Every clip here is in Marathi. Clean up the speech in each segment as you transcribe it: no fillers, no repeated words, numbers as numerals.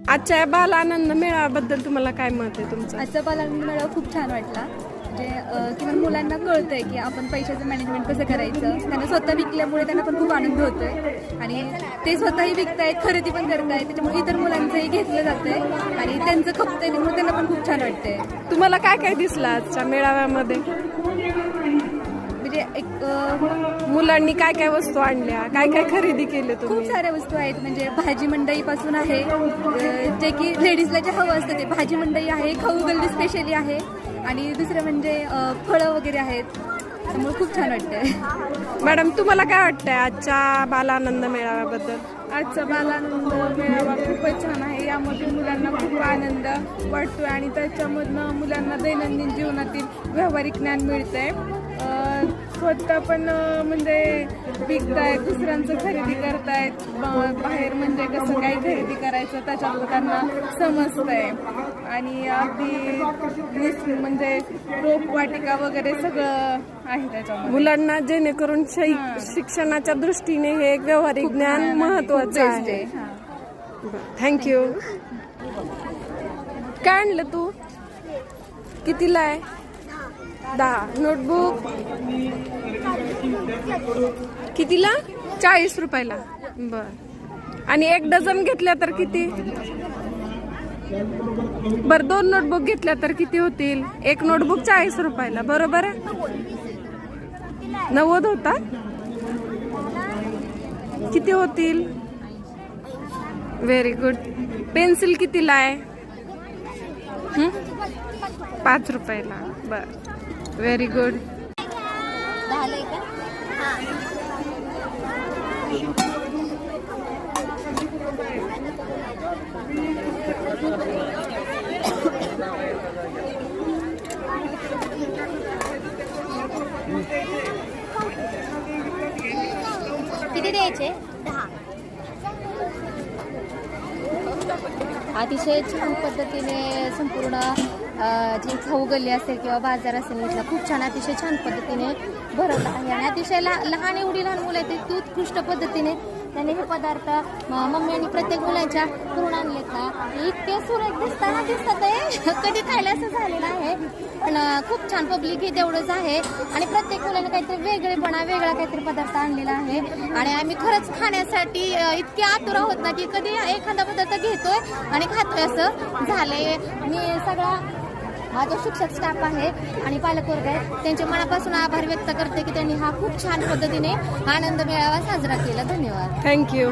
आजच्या बाल आनंद मेळाव्याबद्दल तुम्हाला काय मत आहे तुमचं? आजचा बालानंद मेळावा खूप छान वाटला. म्हणजे किंवा मुलांना कळतंय की आपण पैशाचं मॅनेजमेंट कसं करायचं. त्यांना स्वतः विकल्यामुळे त्यांना पण खूप आनंद होतोय आणि ते स्वतःही विकतायत, खरेदी पण करतायत. त्याच्यामुळे इतर मुलांचंही घेतलं जातंय आणि त्यांचं खपतंय, त्यामुळे त्यांना पण खूप छान वाटतंय. तुम्हाला काय काय दिसलं आजच्या मेळाव्यामध्ये? म्हणजे एक मुलांनी काय काय वस्तू आणल्या, काय काय खरेदी केली खूप तुम्ही? साऱ्या वस्तू आहेत. म्हणजे भाजी मंडईपासून आहे, जे की लेडीजला जे हवं असतं ते भाजी मंडई आहे, खाऊ गल्ली स्पेशली आहे आणि दुसरं म्हणजे फळं वगैरे आहेत. त्यामुळे खूप छान वाटतंय. मॅडम तुम्हाला काय वाटतंय आजच्या बाल आनंद मेळाव्याबद्दल? आजचा बालानंद मेळावा खूपच छान आहे. यामध्ये मुलांना खूप आनंद वाटतो आणि त्याच्यामधनं मुलांना दैनंदिन जीवनातील व्यावहारिक ज्ञान मिळतंय. स्वतः पण म्हणजे विकतायत, दुसऱ्यांचं खरेदी करतायत. बाहेर म्हणजे कसं काय खरेदी करायचं त्याच्यातलं त्यांना समजतंय आणि अगदी म्हणजे रोपवाटिका वगैरे सगळं आहे त्याच्यामध्ये. मुलांना जेणेकरून शिक्षणाच्या दृष्टीने हे एक व्यावहारिक ज्ञान महत्वाचं आहे. थँक्यू. काय आणलं तू? कितीला आहे? 10. नोटबुक कितीला? 40 रुपयाला. बर. आणि एक डझन घेतल्या तर किती? बर, 2 नोटबुक घेतल्या तर किती होतील? एक नोटबुक 40 रुपयाला. बरोबर आहे. 90 होता. किती होतील? Very good. पेन्सिल कितीला आहे? 5 रुपयाला. बर, व्हेरी गुड. किती द्यायचे? 10. अतिशय छान पद्धतीने संपूर्ण जी खाऊ गल्ली असेल किंवा बाजार असेल इथला खूप छान अतिशय छान पद्धतीने भरवला आहे आणि अतिशय लहान एवढी लहान मुलं आहेत ते उत्कृष्ट पद्धतीने त्यांनी हे पदार्थ मम्मी आणि प्रत्येक मुलांच्या करून आणले का इतके सुरेख दिसतात आहे. कधी खायला असं झालेलं आहे पण खूप छान पब्लिक हे तेवढंच आहे आणि प्रत्येक मुलाने काहीतरी वेगळा काहीतरी पदार्थ आणलेला आहे आणि आम्ही खरंच खाण्यासाठी इतके आतुर आहोत ना की कधी एखादा पदार्थ घेतोय आणि खातोय असं झालंय. मी सगळा जो शिक्षक स्टाफ आहे आणि पालकवर्ग आहे त्यांच्या मनापासून आभार व्यक्त करते की त्यांनी हा खूप छान पद्धतीने आनंद मेळावा साजरा केला. धन्यवाद. थँक्यू.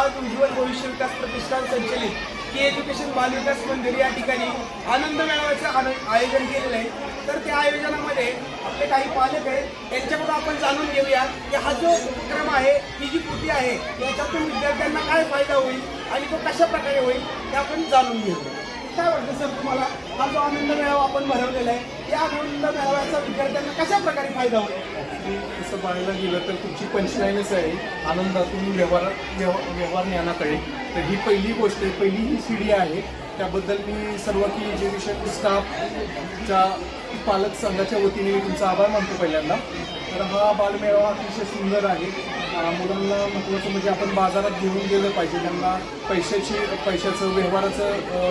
आज उज्ज्वल भविष्य विकास प्रतिष्ठान संचलित की एज्युकेशन बाल विकास मंदिर या ठिकाणी आनंद मेळाव्याचं आयोजन केलेलं आहे. तर त्या आयोजनामध्ये आपले काही पालक आहेत यांच्याकडून आपण जाणून घेऊया की हा जो उपक्रम आहे, ही जी कृती आहे याच्यातून विद्यार्थ्यांना काय फायदा होईल आणि तो कशा प्रकारे होईल ते आपण जाणून घेऊया. काय वाटतं सर तुम्हाला, हा जो आनंद मेळावा आपण भरवलेला आहे या आनंद मेळाव्याचा विद्यार्थ्यांना कशा प्रकारे फायदा होईल? तसं पाहायला गेलं तर तुमची पंचलाईनच आहे आनंदातून व्यवहार ज्ञानाकडे. तर ही पहिली गोष्ट आहे, पहिली ही सीडी आहे. त्याबद्दल मी सर्व की एज्युकेशन स्टाफच्या पालक संघाच्या वतीने मी तुमचा आभार मानतो पहिल्यांदा. तर हा बालमेळावा अतिशय सुंदर आहे. मुलांना महत्त्वाचं म्हणजे आपण बाजारात घेऊन गेलं पाहिजे, त्यांना पैशाचं व्यवहाराचं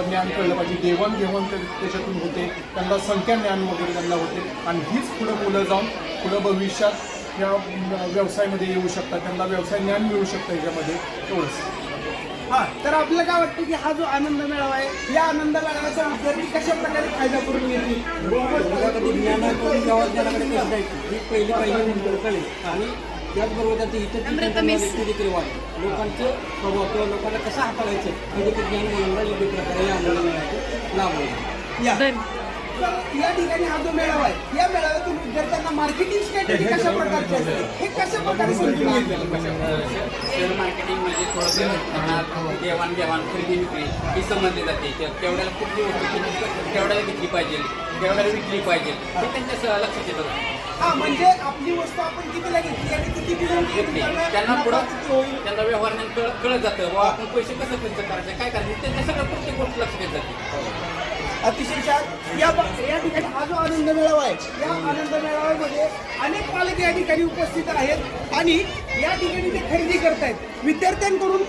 ज्ञान कळलं पाहिजे, देवाणघेवाण त्याच्यातून होते, त्यांना संख्या ज्ञान वगैरे त्यांना होते आणि हीच पुढं मुलं जाऊन पुढं भविष्यात या व्यवसायामध्ये येऊ शकतात, त्यांना व्यवसाय ज्ञान मिळू शकतं ह्याच्यामध्ये. एवढंच. हां, तर आपल्याला काय वाटतं की हा जो आनंद मेळावा आहे या आनंद मेळाव्याचा विद्यार्थी कशा प्रकारे फायदा करून घेतील? पहिली कळेल आणि त्याचबरोबर त्याचं इतर व्यक्ती देखील वाढेल. लोकांचं स्वभाव किंवा लोकांना कसं हाताळायचं हे देखील ज्ञान मुलांना योग्य प्रकारे या आनंद मेळाव्याचं लाभ होईल. या ठिकाणी हा जो मेळावा आहे या मेळाव्यातून विद्यार्थ्यांना मार्केटिंग स्ट्रॅटेजी कशा प्रकारची असते हे कशा प्रकारे समजून घेतलं? शेअर मार्केटिंगमध्ये थोडंसं देवाणघेवाण खरेदी विक्री ही समजली जाते. केवढ्याला कुठली वस्तू केवढ्याला घेतली पाहिजे, केवढ्याला विकली पाहिजे हे त्यांच्या लक्षात येतं. हां, म्हणजे आपली वस्तू आपण कितीला घेतली आणि किती घेतली त्यांना पुढं त्यांना व्यवहार कळत जातं. व आपण पैसे कसं खर्च करायचे, काय करायचं त्यांच्या सगळं प्रत्येक गोष्ट लक्षात येत जाते. अतिशय छान. या ठिकाणी हा जो आनंद मेळावा आहे, या आनंद मेळाव्यामध्ये अनेक पालक या ठिकाणी उपस्थित आहेत आणि या ठिकाणी ते खरेदी करतायत. विद्यार्थ्यांकडून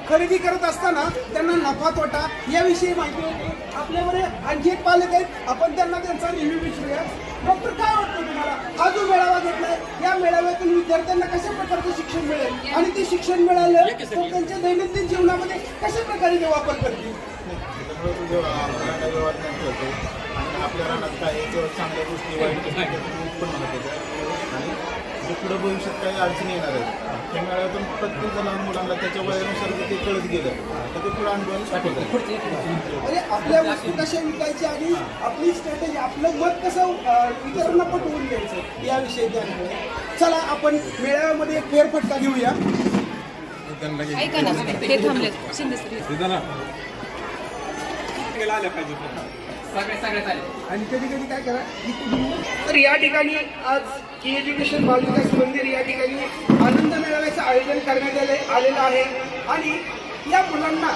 खरेदी करत असताना त्यांना नफा तोटा याविषयी माहिती होती. आपल्याकडे आणखी एक पालक आहेत, आपण त्यांना त्यांचा रिव्ह्यू विचारूया. डॉक्टर, काय वाटतं तुम्हाला हा जो मेळावा घेतलाय, या मेळाव्यातून विद्यार्थ्यांना कशा प्रकारचं शिक्षण मिळेल आणि ते शिक्षण मिळालं तर त्यांच्या दैनंदिन जीवनामध्ये कशा प्रकारे ते वापर करतील? आपल्या रानात काही चांगल्या गोष्टी वाईट गोष्टी उत्पन्न होतात आणि जे पुढे भविष्यात काही अडचणी येणार आहेत त्या मेळाव्यातून प्रत्येक लहान मुलांना त्याच्या वयानुसार ते कळत गेलं तर ते पुढे अनुभवायला म्हणजे आपल्या वस्तू कशा विकायच्या आणि आपली स्ट्रॅटेजी, आपलं मत कसं इतरांना पटवून द्यायचं याविषयी ज्ञान. चला आपण मेळाव्यामध्ये एक फेरफटका घेऊया. सगळे आणि कधी कधी काय करा, तर या ठिकाणी आज की एज्युकेशन बालविकास मंदिर या ठिकाणी आनंद मेळाव्याचं आयोजन करण्यात आलेलं आहे आणि या मुलांना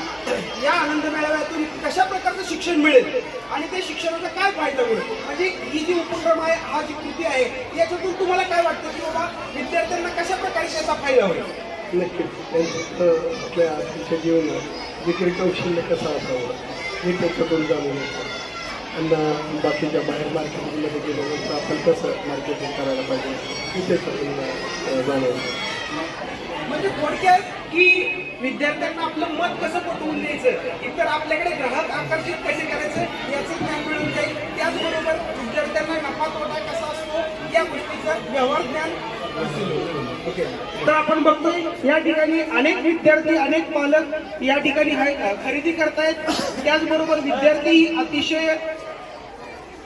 या आनंद मेळाव्यातून कशा प्रकारचं शिक्षण मिळेल आणि त्या शिक्षणाचा काय फायदा होईल, म्हणजे ही जी उपक्रम आहे, हा जी कृती आहे, याच्यातून तुम्हाला काय वाटतं की बाबा विद्यार्थ्यांना कशा प्रकारे त्याचा फायदा होईल? नक्कीच आपल्या आजच्या जीवनात विक्री कौशल्य कसं असावं हे त्याच्यातून जाणून येतं. आणि बाकीच्या बाहेर मार्केटिंगमध्ये गेल्यानंतर आपण कसं मार्केटिंग करायला पाहिजे हे त्याच्यातून जाणवतं. म्हणजे थोडक्यात की विद्यार्थ्यांना आपलं मत कसं पटवून द्यायचं, इतर आपल्याकडे ग्राहक आकर्षित कसे करायचं याचं ज्ञान मिळून जाईल. त्याचबरोबर विद्यार्थ्यांना नफा तोटा कसा असतो या गोष्टीचं व्यवहार ज्ञान. तर आपण बघतो या ठिकाणी अनेक विद्यार्थी, अनेक पालक या ठिकाणी खरेदी करतायत. त्याचबरोबर विद्यार्थी अतिशय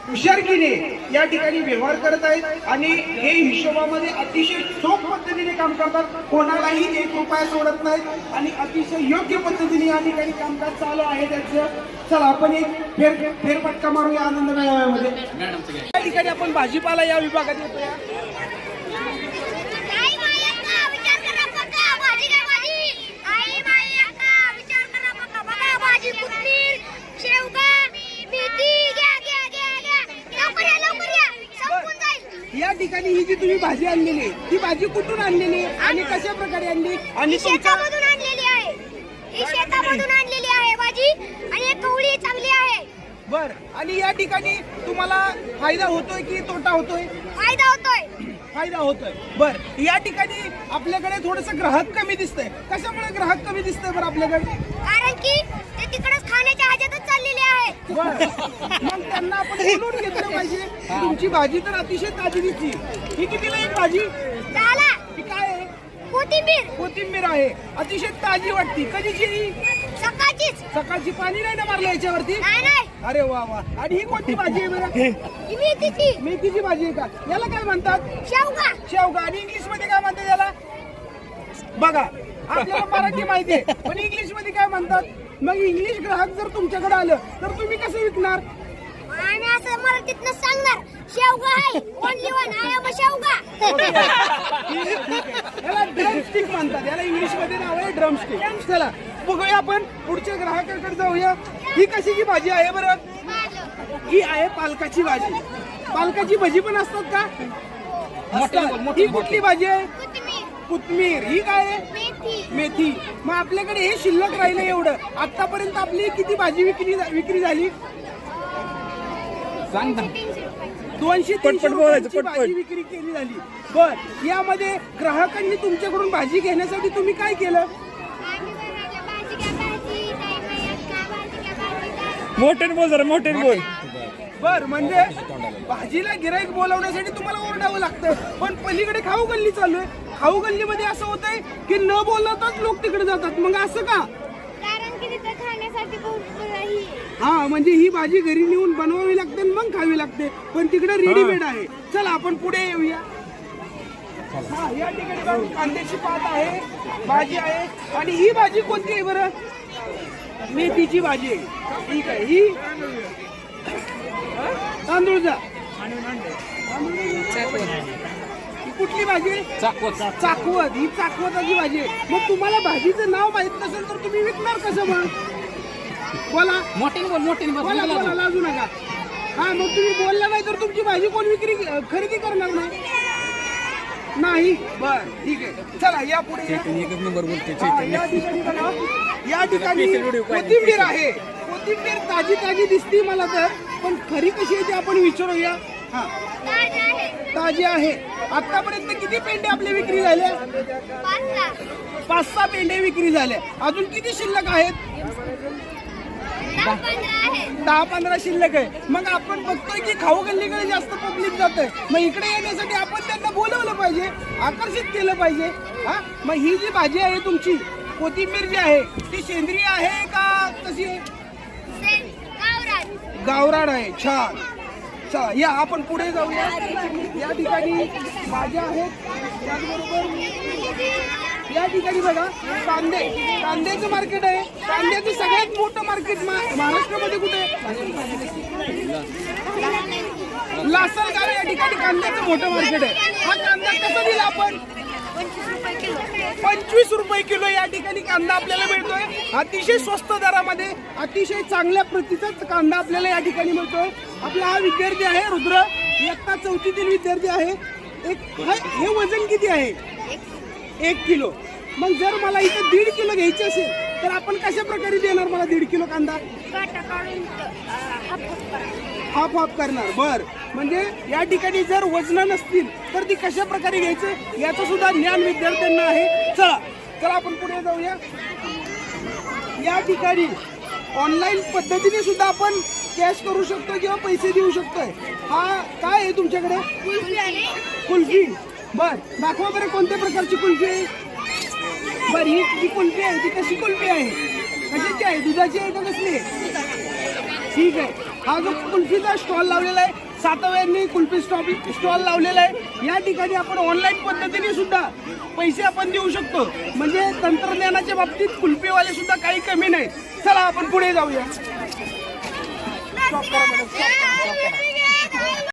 हुशारकीने या ठिकाणी व्यवहार करत आहेत आणि हे हिशोबामध्ये अतिशय चोख पद्धतीने काम करतात. कोणालाही एक रुपया सोडत नाहीत आणि अतिशय योग्य पद्धतीने या ठिकाणी कामकाज चालू आहे त्यांचं. चला आपण एक फेरफटका मारूया आनंद मेळाव्यामध्ये. या ठिकाणी आपण भाजीपाला या विभागात येतोया. या ठिकाणी ही जी तुम्ही भाजी आणलेली ती भाजी कुठून आणलेली आणि कशा प्रकारे आणली? आणि शेतामधून आणलेली आहे, ही शेतामधून आणलेली आहे भाजी आणि एक कवळी चांगली आहे. बर, आणि या ठिकाणी तुम्हाला फायदा होतोय की तोटा होतोय? फायदा होतोय. फायदा होतोय. बर, या ठिकाणी आपल्याकडे थोडस ग्राहक कमी दिसतंय. कशामुळे ग्राहक कमी दिसतंय बरं आपल्याकडे? कारण की ते तिकडेच खाण्याच्या ह्याच्यातच चाललेले आहे. मग त्यांना आपण बोलून घेतलं पाहिजे. तुमची भाजी तर अतिशय ताजी दिसली. ही कितीला एक भाजी? 10 ला. ही काय आहे? कोथिंबीर आहे, अतिशय ताजी वाटती. कधीची? सकाळचीच. सकाळची. पाणी नाही ना मारलं याच्यावरती? नाही. अरे वा वा. आणि ही कोणती भाजी आहे बरं? मेथीची भाजी आहे का? याला काय म्हणतात? शेवगा. आणि इंग्लिश मध्ये काय म्हणतात याला? बघा, आपल्याला मराठी माहिती आहे पण इंग्लिश मध्ये काय म्हणतात? मग इंग्लिश ग्राहक जर तुमच्याकडे आलं तर तुम्ही कसं विकणार? आणि असं मराठीतनं सांगणार, शेवगा आहे, only one, I am a शेवगा. याला ड्रमस्टिक म्हणतात. याला इंग्लिश मध्ये नाव आहे ड्रमस्टिक. चला बघूया आपण पुढच्या ग्राहकाकडे जाऊया. ही कशाची भाजी आहे बरं? ही आहे पालकाची भाजी. पालकाची भजी पण असतात का? असतात. ही कुठली भाजी आहे? कोथिंबीर. ही काय आहे? मेथी. मग आपल्याकडे हे शिल्लक राहिलं एवढं. आतापर्यंत आपली किती भाजी विक्री झाली? 200-300 भाजी विक्री केली झाली. बर, यामध्ये ग्राहकांनी तुमच्याकडून भाजी घेण्यासाठी तुम्ही काय केलं? मोठे बोल जरा, मोठे बोल. बर, म्हणजे भाजीला गिराईक बोलवण्यासाठी तुम्हाला ओरडावं लागतं. पण पलीकडे खाऊ गल्ली चालू आहे. खाऊ गल्लीमध्ये असं होतंय की न बोलताच लोक तिकडे जातात. मग असं का? कारण की तिथे खाण्यासाठी हा, म्हणजे ही भाजी घरी नेऊन बनवावी लागते मग खावी लागते. पण तिकडे रेडीमेड आहे. चला आपण पुढे येऊया. हा, या ठिकाणी कांद्याची पात आहे, भाजी आहे. आणि ही भाजी कोणती आहे बरं? मेथीची भाजी आहे. ठीक आहे. ही तांदूळचा. कुठली भाजी आहे? चाकवत. ही चाकवताची भाजी आहे. मग तुम्हाला भाजीचं नाव माहित नसेल तर तुम्ही विकणार कसं? मग बोला मोठ्याने बोल मोठ्याने बोल बोला बोला लाजू नका. हा मग तुम्ही बोलला नाही तर तुमची भाजी कोण खरेदी करणार नाही. बर ठीक आहे, चला या पुढे या. एकच नंबर बोलते हा, या ठिकाणी बघा, या ठिकाणी कोथिंबीर आहे. कोथिंबीर ताजी ताजी दिसती मला तर, पण खरी कशी आहे ते आपण विचारूया. हा ताजी आहे. आतापर्यंत किती पेंडे आपल्या विक्री झाल्या? 5-6 पेंडे विक्री झाल्या. अजून किती शिल्लक आहेत? 10-15 शिल्लक आहे. मग आपण बघतोय की खाऊ गल्लीकडे जास्त पब्लिक जात आहे. मग इकडे येण्यासाठी आपण त्यांना बोलवलं पाहिजे, आकर्षित केलं पाहिजे. हा मग ही जी भाजी आहे तुमची कोथिंबीर जी आहे ती सेंद्रिय आहे का कशी आहे? गावरान आहे. छान. चला या आपण पुढे जाऊया. या ठिकाणी भाज्या आहेत. त्याचबरोबर या ठिकाणी बघा कांद्याचं मार्केट आहे. कांद्याचं सगळ्यात मोठं मार्केट महाराष्ट्रामध्ये कुठे आहे? लासलगाव या ठिकाणी कांद्याचं मोठं मार्केट आहे. हा कांदा कसा दिला आपण? 25 रुपये किलो या ठिकाणी कांदा आपल्याला मिळतोय. अतिशय स्वस्त दरामध्ये अतिशय चांगल्या प्रतीचा कांदा आपल्याला या ठिकाणी मिळतोय. आपला हा विद्यार्थी आहे रुद्र, इयत्ता 4थीतील विद्यार्थी आहे. हे वजन किती आहे? 1 किलो. मग जर मला इथं 1.5 किलो घ्यायचे असेल तर आपण कशा प्रकारे देणार मला 1.5 किलो कांदा? हाफ करणार. बर म्हणजे या ठिकाणी जर वजन नसतील तर ती कशा प्रकारे घ्यायचे याचं सुद्धा ज्ञान विद्यार्थ्यांना आहे. चला आपण पुढे जाऊया. या ठिकाणी ऑनलाईन पद्धतीने सुद्धा आपण कॅश करू शकतो किंवा पैसे देऊ शकतोय. हा काय आहे तुमच्याकडे? कुल्फी. बर दाखवा बरं कोणत्या प्रकारची कुल्फी आहे? बर ही जी कुल्फी आहे ती कशी कुल्फी आहे? कशाची आहे? दुधाची आहे का कसली आहे? ठीक आहे. हा जो कुल्फीचा स्टॉल लावलेला आहे, सातव्यांनी कुल्फी स्टॉल लावलेला आहे. या ठिकाणी आपण ऑनलाईन पद्धतीने सुद्धा पैसे आपण देऊ शकतो. म्हणजे तंत्रज्ञानाच्या बाबतीत कुल्फीवाले सुद्धा काही कमी नाहीत. चला आपण पुढे जाऊया. स्टॉप करा मॅडम, स्टॉप करा.